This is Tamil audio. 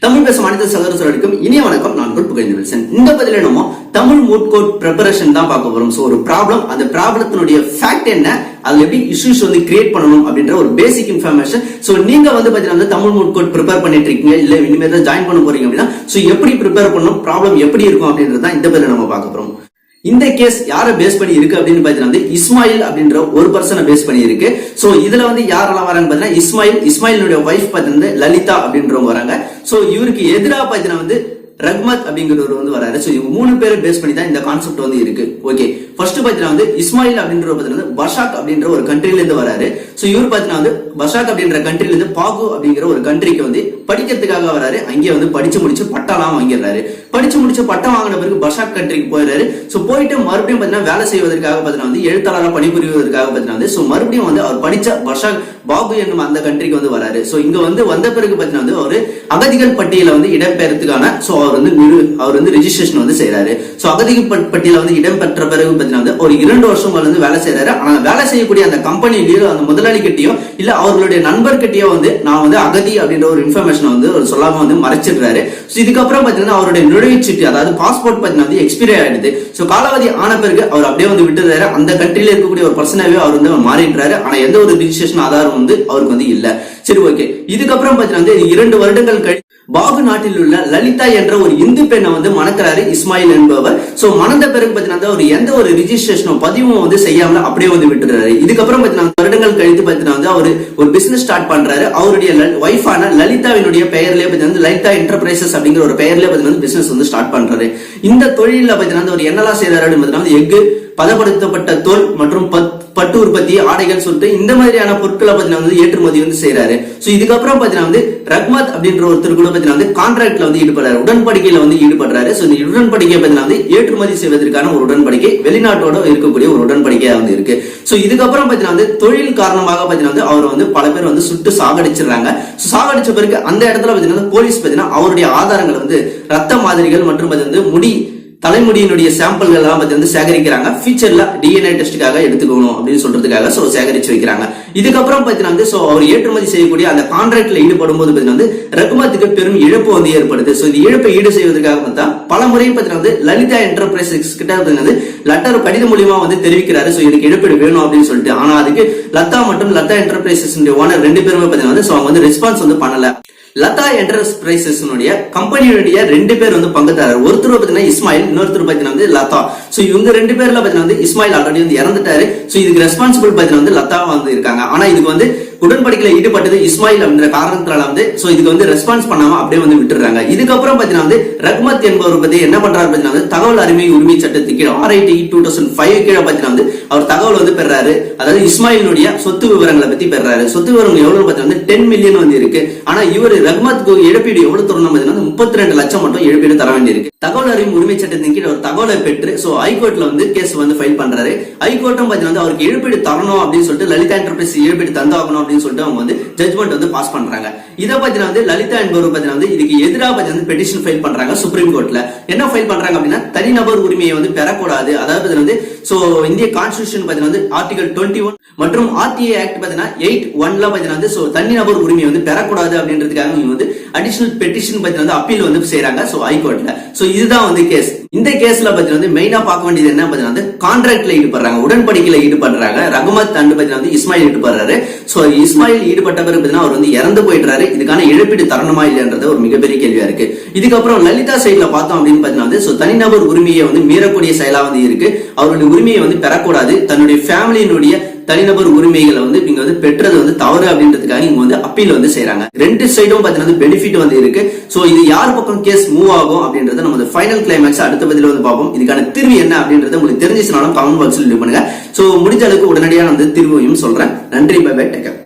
தமிழ் பேசும் அனைத்து சகோதரர்களுக்கும் இனிய வணக்கம். நான் புகழ்ந்து வில்சன். இந்த பதில நம்ம தமிழ் மூட் கோட் ப்ரிப்பரேஷன் தான் பார்க்க போறோம். சோ ஒரு ப்ராப்ளம், அந்த ப்ராப்ளத்தினுடைய ஃபேக்ட் என்ன, அதுல எப்படி இஷ்யூஸ் கிரியேட் பண்ணணும் அப்படின்ற ஒரு பேசிக் இன்ஃபர்மேஷன். சோ நீங்க பாத்தீங்கன்னா தமிழ் மூட் கோட் ப்ரிப்பேர் பண்ணிட்டு இருக்கீங்க, இல்ல இனிமேல் தான் ஜாயின் பண்ண போறீங்க அப்படின்னா சோ எப்படி ப்ரிப்பேர் பண்ணணும், ப்ராப்ளம் எப்படி இருக்கும் அப்படின்றது தான் இந்த பதில நம்ம பார்க்க போறோம். இந்த கேஸ் யாரை பேஸ் பண்ணி இருக்கு அப்படின்னு பாத்தீங்கன்னா இஸ்மாயில் அப்படின்ற ஒரு பர்சனை பேஸ் பண்ணி இருக்கு. சோ இதுல யாரெல்லாம் வராங்க பாத்தீங்கன்னா இஸ்மாயிலுடைய வைஃப் பாத்தீங்கன்னா லலிதா அப்படின்றவங்க வராங்க. சோ இவருக்கு எதிராக பாத்தீங்கன்னா ரஹ்மத் அப்படிங்கிறவர் வராரு. சோ இவங்க 3 பேரை பேஸ் பண்ணி தான் இந்த கான்செப்ட் இருக்கு. ஓகே, ஃபர்ஸ்ட் பாத்தீங்கன்னா இஸ்மாயில் அப்படின்றவர் பாத்தீங்கன்னா பஷாக் அப்படின்ற ஒரு கண்ட்ரில இருந்து வராரு. சோ இவர் பாத்தீங்கன்னா பஷாக் அப்படின்ற கண்ட்ரில இருந்து பாகு அப்படிங்கிற ஒரு கண்ட்ரிக்கு படிக்கிறதுக்காக வராரு. அங்கேயே படிச்சு முடிச்சு பட்டாலாம் வாங்கிடுறாரு. படிச்சு முடிச்சு பட்டம் வாங்கின பிறகு பஷாக் கண்ட்ரிக்கு போயிடுறாரு. சோ போயிட்டு மறுபடியும் பாத்தீங்கன்னா வேலை செய்வதற்காக பாத்தீங்கன்னா எழுத்தாளராக பணிபுரிவதற்காக பாத்தீங்கன்னா சோ மறுபடியும் அவர் படிச்ச பஷாக் பாகு என்னும் அந்த கண்ட்ரிக்கு வராரு. சோ இங்க வந்த பிறகு பாத்தீங்கன்னா ஒரு அகதிகள் பட்டியல இடம்பெயர்த்துக்கான சோ அவர் ரெஜிஸ்ட்ரேஷன் செய்யறாரு. சோ அகதிகள் பட்டியல இடம்பெற்ற பிறகு பாத்தீங்கன்னா ஒரு 2 வருஷம் வேலை செய்யறாரு. ஆனா வேலை செய்யக்கூடிய அந்த கம்பெனிலயோ அந்த முதலாளி கிட்டயோ இல்ல அவர்களுடைய நண்பர் கிட்டயோ நான் அகதி அப்படின்ற ஒரு இன்ஃபர்மேஷன் சொல்லாம மறைச்சிடுறாரு. இதுக்கப்புறம் பாத்தீங்கன்னா அவருடைய நுழைவுச்சீட்டு, அதாவது பாஸ்போர்ட் பாத்தீங்கன்னா எக்ஸ்பைரி ஆயிடுது. சோ காலாவதி ஆன பிறகு அவர் அப்படியே விட்டுறாரு. அந்த கண்ட்ரில இருக்கக்கூடிய ஒரு பர்சனாவே அவர் மாறிடுறாரு. ஆனா எந்த ஒரு ரிஜிஸ்ட்ரேஷன் ஆதாரம் அவருக்கு இல்ல. சரி, ஓகே. இதுக்கப்புறம் பாத்தீங்கன்னா 2 வருடங்கள் கழித்து பாகு நாட்டில் உள்ள லலிதா என்ற ஒரு இந்து பெண்ணை மணக்கிறாரு இஸ்மாயில் என்பவர். சோ மணந்த பிறகு பாத்தீங்கன்னா ஒரு எந்த ஒரு ரிஜிஸ்ட்ரேஷனோ பதிவும் செய்யாம அப்படியே விட்டுறாரு. இதுக்கப்புறம் பாத்தீங்கன்னா வருடங்கள் கழித்து பாத்தீங்கன்னா அவரு ஒரு பிசினஸ் ஸ்டார்ட் பண்றாரு. அவருடைய வைஃபான லலிதாவினுடைய பெயர்லயே பாத்தீங்கன்னா லலிதா என்டர்பிரைசஸ் அப்படிங்கிற ஒரு பெயர்லயே பாத்தீங்கன்னா பிசினஸ் ஸ்டார்ட் பண்றாரு. இந்த தொழில பாத்தீங்கன்னா ஒரு என்னெல்லாம் செய்யறாரு அப்படின்னு எஃகு, பதப்படுத்தப்பட்ட தோல் மற்றும் பட்டு உற்பத்தி, ஆடைகள் சொல்லிட்டு இந்த மாதிரியான பொருட்களை பாத்தீங்கன்னா ஏற்றுமதி செய்யறாரு. சோ இதுக்கப்புறம் பாத்தீங்கன்னா ரஹ்மத் அப்படின்ற ஒருத்தர் கூட பாத்தீங்கன்னா கான்ட்ராக்ட்ல ஈடுபடுறாரு, உடன்படிக்கையில ஈடுபடுறாரு. சோ இந்த உடன்படிக்கை பாத்தீங்கன்னா ஏற்றுமதி செய்வதற்கான ஒரு உடன்படிக்கை, வெளிநாட்டோட இருக்கக்கூடிய ஒரு உடன்படிக்கையா இருக்கு. சோ இதுக்கப்புறம் பாத்தீங்கன்னா தொழில் காரணமாக பாத்தீங்கன்னா அவர் பல பேர் சுட்டு சாகடிச்சிடறாங்க. சாகடிச்ச பிறகு அந்த இடத்துல பாத்தீங்கன்னா போலீஸ் பாத்தீங்கன்னா அவருடைய ஆதாரங்கள் ரத்த மாதிரிகள் மற்றும் முடி தலைமுடியினுடைய சாம்பிள்கள் எல்லாம் சேகரிக்கிறாங்க. ஃபியூச்சர்ல டிஎன்ஏ டெஸ்டுக்காக எடுத்துக்கணும் அப்படின்னு சொல்றதுக்காக சேகரிச்சு வைக்கிறாங்க. இதுக்கப்புறம் பாத்தீங்கன்னா அவர் ஏற்றுமதி செய்யக்கூடிய அந்த கான்ட்ராக்ட்ல ஈடுபடும் போது பாத்தீங்கன்னா ரகுமத்துக்கு பெரும் இழப்பு ஏற்படுது. சோ இந்த இழப்பை ஈடு செய்வதற்காக பார்த்தா பல முறை பாத்தீங்கன்னா லலிதா என்டர்பிரைசஸ் கிட்ட லெட்டர் கடிதம் மூலியமா தெரிவிக்கிறாரு. சோ இதுக்கு இழப்பீடு வேணும் அப்படின்னு சொல்லிட்டு. ஆனா அதுக்கு லதா மற்றும் லதா என்டர்பிரைசஸ் ஓனர் 2 பேருமே பாத்தீங்கன்னா அவங்க ரெஸ்பான்ஸ் பண்ணல. லதா என்டர்பிரைசஸ் கம்பெனியுடைய 2 பேர் பங்குதாரர். ஒருத்தர் பாத்தீங்கன்னா இஸ்மாயில், இன்னொருத்தர் பாத்தீங்கன்னா லதா. சோ இவங்க 2 பேர்ல பாத்தீங்கன்னா இஸ்மாயில் ஆல்ரெடி இறந்துட்டாரு. சோ இதுக்கு ரெஸ்பான்சிபிள் பாத்தீங்கன்னா லதா இருக்காங்க. ஆனா இதுக்கு உடன்படிக்கையில ஈடுபட்டது இஸ்மாயில் அப்படின்ற காரணத்தால சோ இதுக்கு ரெஸ்பான்ஸ் பண்ணாம அப்படியே விட்டுறாங்க. இதுக்கப்புறம் பாத்தீங்கன்னா ரஹ்மத் என்பவர் பத்தி என்ன பண்றாரு பாத்தீங்கன்னா தகவல் உரிமை சட்டத்துக்கு RIT 2005 கீழே பாத்தீங்கன்னா அவர் தகவல் பெறாரு. அதாவது இஸ்மாயிலுடைய சொத்து விவரங்களை பத்தி பெறாரு. சொத்து விவரங்கள் எவ்வளவு பாத்தீங்கன்னா 10 மில்லியன் இருக்கு. ஆனா இவர் ரஹ்மத்துக்கு இழப்பீடு எவ்வளவு தரணும் பாத்தீங்கன்னா 32 லட்சம் மட்டும் இழப்பீடு தர வேண்டியிருக்கு. தகவல் அறியும் உரிமை சட்டத்தின் கீழ் ஒரு தகவலை பெற்று சோ ஹைகோர்ட்ல கேஸ் ஃபைல் பண்றாரு. ஹைகோர்ட்டும் பாத்தீங்கன்னா அவருக்கு இழப்பீடு தரணும் அப்படின்னு சொல்லிட்டு லலிதா என்டர்பிரைஸ் இழப்பீடு தந்தாகணும் அப்படின்னு சொல்லிட்டு அவங்க ஜட்ஜ்மெண்ட் பாஸ் பண்றாங்க. இத பாத்தீங்கன்னா லலிதா என்பவர் பாத்தீங்கன்னா இதுக்கு எதிராக பாத்தீங்கன்னா பெட்டிஷன் ஃபைல் பண்றாங்க சுப்ரீம் கோர்ட்ல. என்ன ஃபைல் பண்றாங்க அப்படின்னா தனிநபர் உரிமையை பெறக்கூடாது. அதாவது சோ இந்திய கான்ஸ்டிடியூஷன் பாத்தீங்கன்னா ஆர்டிகல் 21 மற்றும் RTA ஆக்ட் பாத்தீங்கன்னா 8(1) பாத்தீங்கன்னா சோ தனிநபர் உரிமையை பெறக்கூடாது அப்படின்றதுக்காக அடிஷனல் பெட்டிஷன் பாத்தீங்கன்னா அப்பீல் செய்யறாங்க சோ ஹைகோர்ட்ல. சோ இதுதான் கேஸ். இந்த கேஸ்ல பாத்தீங்கன்னா மெயினா பார்க்க வேண்டியது என்ன பாத்தீங்கன்னா கான்ட்ராக்ட்ல ஈடுபடுறாங்க, உடன்படிக்கையில ஈடுபடுறாங்க. ரஹ்மத் அண்ட் பாத்தீங்கன்னா இஸ்மாயில் ஈடுபடுறாரு. சோ இஸ்மாயில் ஈடுபட்ட பிறகு பாத்தீங்கன்னா அவர் இறந்து போயிடுறாரு. இதுக்கான இழப்பீடு தரணுமா இல்லைன்றது ஒரு மிகப்பெரிய கேள்வியா இருக்கு. இதுக்கப்புறம் லலிதா சைட்ல பார்த்தோம் அப்படின்னு பாத்தீங்கன்னா சோ தனிநபர் உரிமையை மீறக்கூடிய செயலா இருக்கு. அவருடைய உரிமையை பெறக்கூடாது. தன்னுடைய ஃபேமிலியினுடைய தனிநபர் உரிமைகளை நீங்க பெற்றது தவறு அப்படின்றதுக்காக இங்க அப்பீல் செய்யறாங்க. 2 சைடும் பாத்தீங்கன்னா பெனிஃபிட் இருக்கு. சோ இது யார் பக்கம் கேஸ் மூவ் ஆகும் அப்படின்றத நம்ம ஃபைனல் கிளைமேக்ஸ் அடுத்த பதில பார்ப்போம். இதுக்கான தீர்வு என்ன அப்படின்றது உங்களுக்கு தெரிஞ்சிச்சுனாலும் கமெண்ட் பாக்ஸ்ல லீவ் பண்ணுங்க. சோ முடிஞ்ச அளவுக்கு உடனடியாக தீர்வையும் சொல்றேன். நன்றி, பை பை, டேக் கேர்.